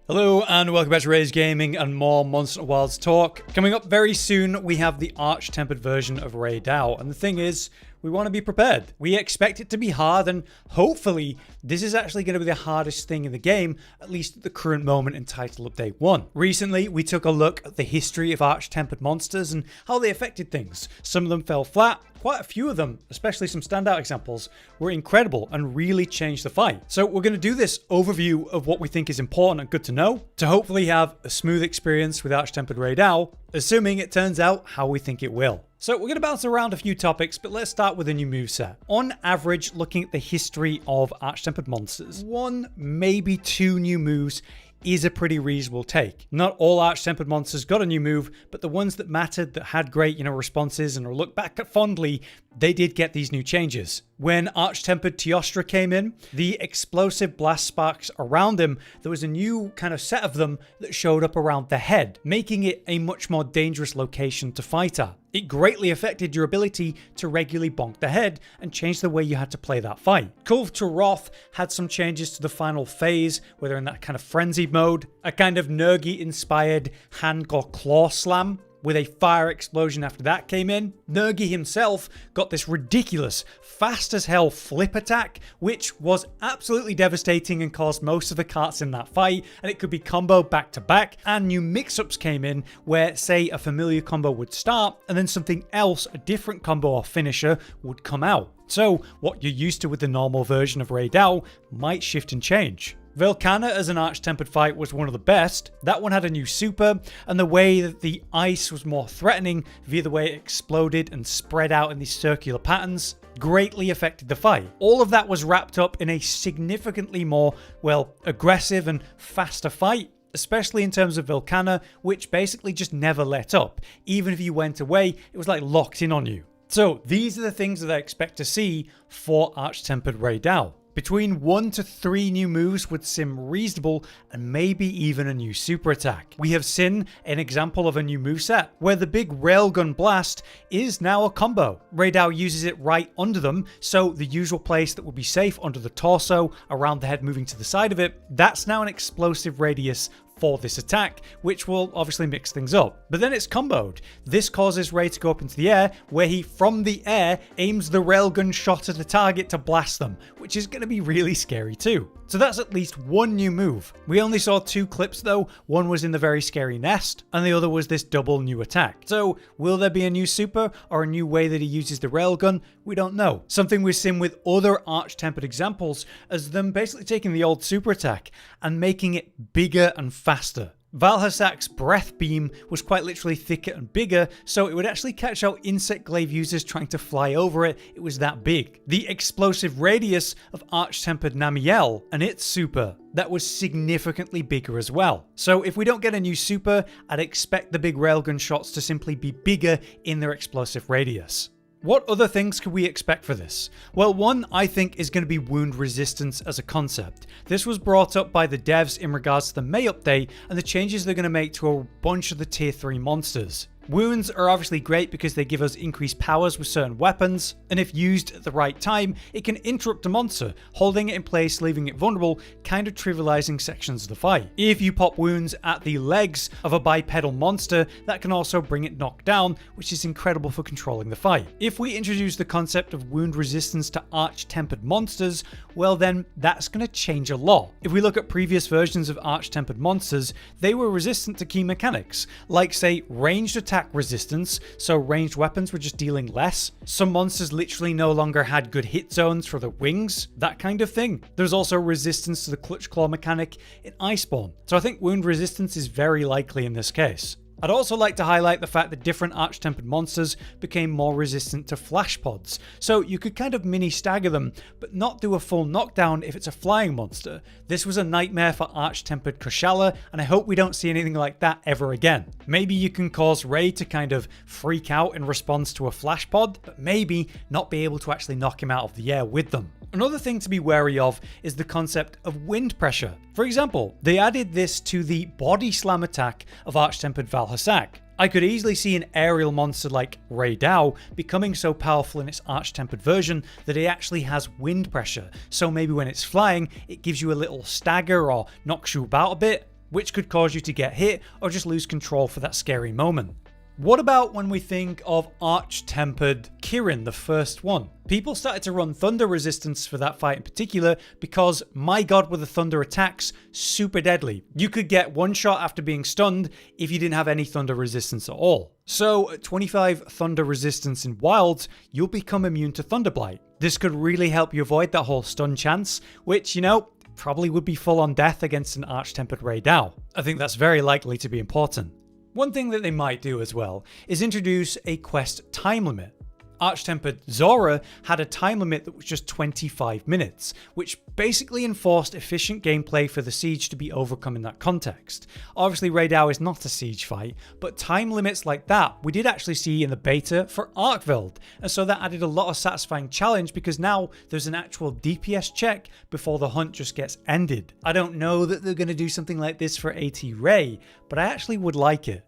Hello and welcome back to Rey's Gaming and more Monster Wilds talk. Coming up very soon, we have the arch-tempered version of Rey Dau, and the thing is, we want to be prepared. We expect it to be hard, and hopefully this is actually going to be the hardest thing in the game, at least at the current moment in Title Update 1. Recently, we took a look at the history of arch-tempered monsters and how they affected things. Some of them fell flat. Quite a few of them, especially some standout examples, were incredible and really changed the fight. So we're going to do this overview of what we think is important and good to know to hopefully have a smooth experience with arch-tempered Rey Dau, assuming it turns out how we think it will. So we're going to bounce around a few topics, but let's start with a new moveset. On average, looking at the history of arch-tempered monsters, 1, maybe 2 new moves is a pretty reasonable take. Not all arch-tempered monsters got a new move, but the ones that mattered, that had great, responses and are looked back at fondly, they did get these new changes. When arch-tempered Teostra came in, the explosive blast sparks around him, there was a new kind of set of them that showed up around the head, making it a much more dangerous location to fight at. It greatly affected your ability to regularly bonk the head and change the way you had to play that fight. Kulve to Wrath had some changes to the final phase, where they're in that kind of frenzied mode, a kind of Nergi-inspired hand or claw slam, with a fire explosion after that came in. Nergi himself got this ridiculous, fast as hell flip attack, which was absolutely devastating and caused most of the carts in that fight, and it could be comboed back to back. And new mix-ups came in where, say, a familiar combo would start, and then something else, a different combo or finisher, would come out. So what you're used to with the normal version of Rey Dau might shift and change. Velkhana as an arch-tempered fight was one of the best. That one had a new super, and the way that the ice was more threatening via the way it exploded and spread out in these circular patterns greatly affected the fight. All of that was wrapped up in a significantly more, aggressive and faster fight, especially in terms of Velkhana, which basically just never let up. Even if you went away, it was like locked in on you. So these are the things that I expect to see for arch-tempered Rey Dau. Between 1 to 3 new moves would seem reasonable, and maybe even a new super attack. We have seen an example of a new moveset where the big railgun blast is now a combo. Rey Dau uses it right under them, so the usual place that would be safe under the torso, around the head moving to the side of it, that's now an explosive radius for this attack, which will obviously mix things up. But then it's comboed. This causes Rey to go up into the air, where he, from the air, aims the railgun shot at a target to blast them, which is going to be really scary too. So that's at least 1 new move. We only saw 2 clips though. One was in the very scary nest, and the other was this double new attack. So will there be a new super or a new way that he uses the railgun? We don't know. Something we've seen with other arch-tempered examples as them basically taking the old super attack and making it bigger and faster. Valhasak's breath beam was quite literally thicker and bigger, so it would actually catch out insect glaive users trying to fly over it. It was that big. The explosive radius of arch-tempered Namiel and its super, that was significantly bigger as well. So if we don't get a new super, I'd expect the big railgun shots to simply be bigger in their explosive radius. What other things could we expect for this? Well, one I think is going to be wound resistance as a concept. This was brought up by the devs in regards to the May update and the changes they're going to make to a bunch of the tier 3 monsters. Wounds are obviously great because they give us increased powers with certain weapons, and if used at the right time, it can interrupt a monster, holding it in place, leaving it vulnerable, kind of trivializing sections of the fight. If you pop wounds at the legs of a bipedal monster, that can also bring it knocked down, which is incredible for controlling the fight. If we introduce the concept of wound resistance to arch-tempered monsters, well then, that's going to change a lot. If we look at previous versions of arch-tempered monsters, they were resistant to key mechanics, like say ranged attack resistance, so ranged weapons were just dealing less. Some monsters literally no longer had good hit zones for their wings, that kind of thing. There's also resistance to the clutch claw mechanic in Iceborne, so I think wound resistance is very likely in this case. I'd also like to highlight the fact that different arch-tempered monsters became more resistant to flash pods, so you could kind of mini stagger them, but not do a full knockdown if it's a flying monster. This was a nightmare for arch-tempered Kushala, and I hope we don't see anything like that ever again. Maybe you can cause Rey to kind of freak out in response to a flash pod, but maybe not be able to actually knock him out of the air with them. Another thing to be wary of is the concept of wind pressure. For example, they added this to the body slam attack of arch-tempered Valhasak. I could easily see an aerial monster like Rey Dau becoming so powerful in its arch-tempered version that it actually has wind pressure, so maybe when it's flying, it gives you a little stagger or knocks you about a bit. which could cause you to get hit or just lose control for that scary moment. What about when we think of Arch-Tempered Kirin, the first one? People started to run thunder resistance for that fight in particular because, my god, were the thunder attacks super deadly. You could get one shot after being stunned if you didn't have any thunder resistance at all. So at 25 thunder resistance in wilds, you'll become immune to thunder blight. This could really help you avoid that whole stun chance, which, you know, probably would be full on death against an Arch-Tempered Rey Dau. I think that's very likely to be important. One thing that they might do as well is introduce a quest time limit. Arch-Tempered Zora had a time limit that was just 25 minutes, which basically enforced efficient gameplay for the siege to be overcome in that context. Obviously Rey Dau is not a siege fight, but time limits like that we did actually see in the beta for arkveld, and so that added a lot of satisfying challenge because now there's an actual DPS check before the hunt just gets ended. I don't know that they're going to do something like this for AT Rey, but I actually would like it.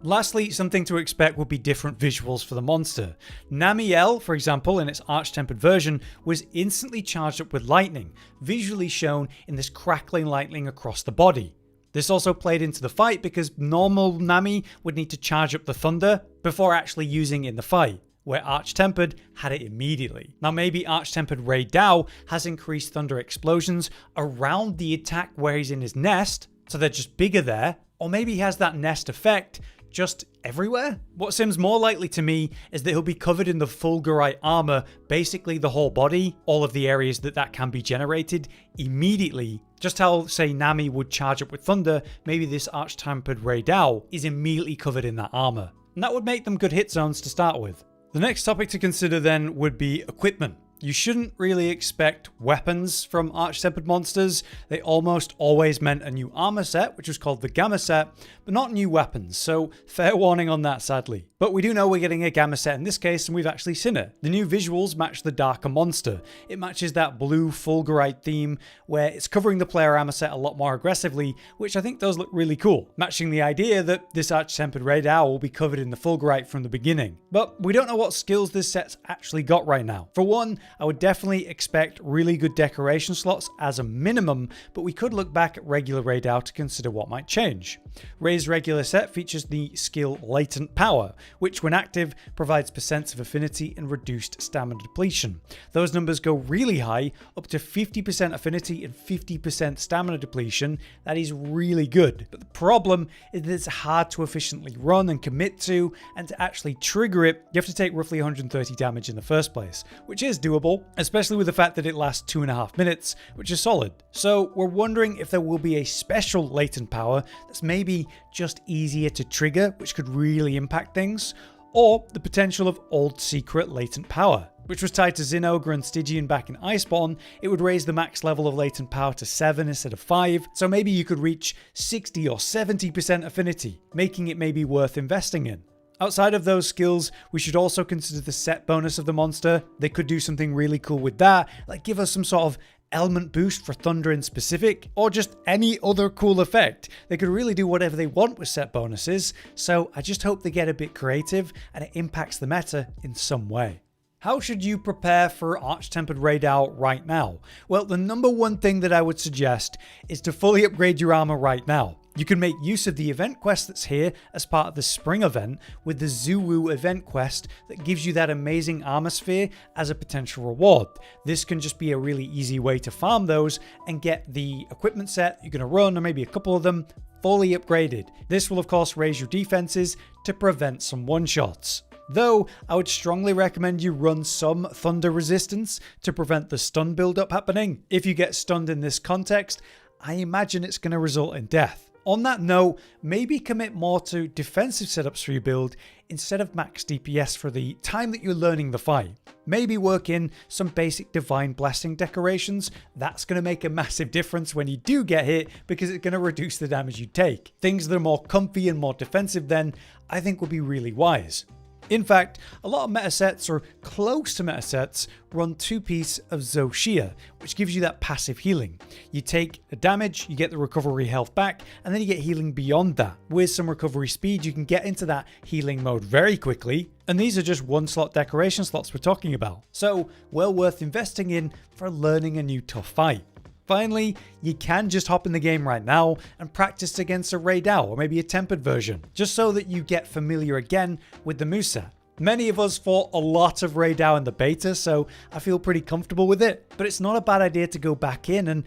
Lastly, something to expect would be different visuals for the monster. Namielle, for example, in its Arch-Tempered version, was instantly charged up with lightning, visually shown in this crackling lightning across the body. This also played into the fight because normal Nami would need to charge up the thunder before actually using it in the fight, where Arch-Tempered had it immediately. Now maybe Arch-Tempered Rey Dau has increased thunder explosions around the attack where he's in his nest, so they're just bigger there, or maybe he has that nest effect just everywhere? What seems more likely to me is that he'll be covered in the full gore armor, basically the whole body, all of the areas that can be generated immediately. Just how, say, Nami would charge up with thunder, maybe this Arch-Tempered Rey Dau is immediately covered in that armor. And that would make them good hit zones to start with. The next topic to consider then would be equipment. You shouldn't really expect weapons from Arch-Tempered monsters. They almost always meant a new armor set, which was called the Gamma set, but not new weapons, so fair warning on that sadly. But we do know we're getting a Gamma set in this case, and we've actually seen it. The new visuals match the darker monster. It matches that blue fulgurite theme, where it's covering the player armor set a lot more aggressively, which I think does look really cool, matching the idea that this Arch-Tempered Rey Dau will be covered in the fulgurite from the beginning. But we don't know what skills this set's actually got right now. For one, I would definitely expect really good decoration slots as a minimum, but we could look back at regular Rey Dau to consider what might change. Rey's regular set features the skill Latent Power, which when active provides percents of affinity and reduced stamina depletion. Those numbers go really high, up to 50% affinity and 50% stamina depletion. That is really good, but the problem is that it's hard to efficiently run and commit to, and to actually trigger it, you have to take roughly 130 damage in the first place, which is doable, especially with the fact that it lasts 2.5 minutes, which is solid. So we're wondering if there will be a special Latent Power that's maybe just easier to trigger, which could really impact things, or the potential of old secret Latent Power, which was tied to Zinogre and Stygian back in Iceborne. It would raise the max level of Latent Power to 7 instead of 5, so maybe you could reach 60 or 70% affinity, making it maybe worth investing in. Outside of those skills, we should also consider the set bonus of the monster. They could do something really cool with that, like give us some sort of element boost for thunder in specific, or just any other cool effect. They could really do whatever they want with set bonuses, so I just hope they get a bit creative and it impacts the meta in some way. How should you prepare for Arch-Tempered Rey Dau right now? Well, the number one thing that I would suggest is to fully upgrade your armor right now. You can make use of the event quest that's here as part of the spring event with the Zuwu event quest that gives you that amazing armor sphere as a potential reward. This can just be a really easy way to farm those and get the equipment set you're going to run, or maybe a couple of them, fully upgraded. This will of course raise your defenses to prevent some one-shots. Though I would strongly recommend you run some thunder resistance to prevent the stun build-up happening. If you get stunned in this context, I imagine it's going to result in death. On that note, maybe commit more to defensive setups for your build instead of max DPS for the time that you're learning the fight. Maybe work in some basic Divine Blessing decorations. That's going to make a massive difference when you do get hit because it's going to reduce the damage you take. Things that are more comfy and more defensive then, I think would be really wise. In fact, a lot of meta sets, or close to meta sets, run 2-piece of Zoshia, which gives you that passive healing. You take the damage, you get the recovery health back, and then you get healing beyond that. With some recovery speed, you can get into that healing mode very quickly, and these are just 1-slot decoration slots we're talking about. So, well worth investing in for learning a new tough fight. Finally, you can just hop in the game right now and practice against a Rey Dau or maybe a tempered version, just so that you get familiar again with the moveset. Many of us fought a lot of Rey Dau in the beta, so I feel pretty comfortable with it, but it's not a bad idea to go back in and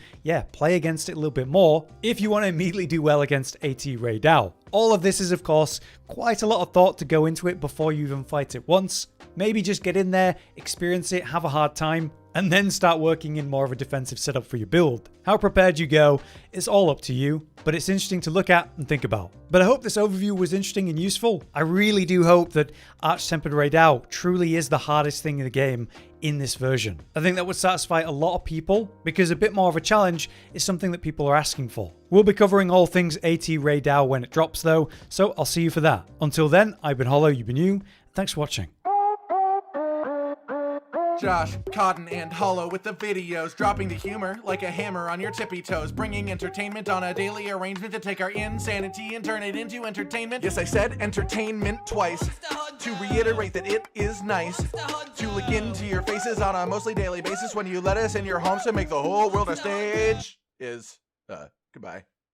play against it a little bit more if you want to immediately do well against AT Rey Dau. All of this is of course quite a lot of thought to go into it before you even fight it once. Maybe just get in there, experience it, have a hard time, and then start working in more of a defensive setup for your build. How prepared you go is all up to you, but it's interesting to look at and think about. But I hope this overview was interesting and useful. I really do hope that Arch Tempered Rey Dau truly is the hardest thing in the game in this version. I think that would satisfy a lot of people because a bit more of a challenge is something that people are asking for. We'll be covering all things AT Rey Dau when it drops though, so I'll see you for that. Until then, I've been Hollow, you've been you. Thanks for watching. Josh, Cotton, and Hollow with the videos, dropping the humor like a hammer on your tippy toes, bringing entertainment on a daily arrangement to take our insanity and turn it into entertainment. Yes, I said entertainment twice, to reiterate that it is nice to look into your faces on a mostly daily basis when you let us in your homes to make the whole world a stage. Goodbye.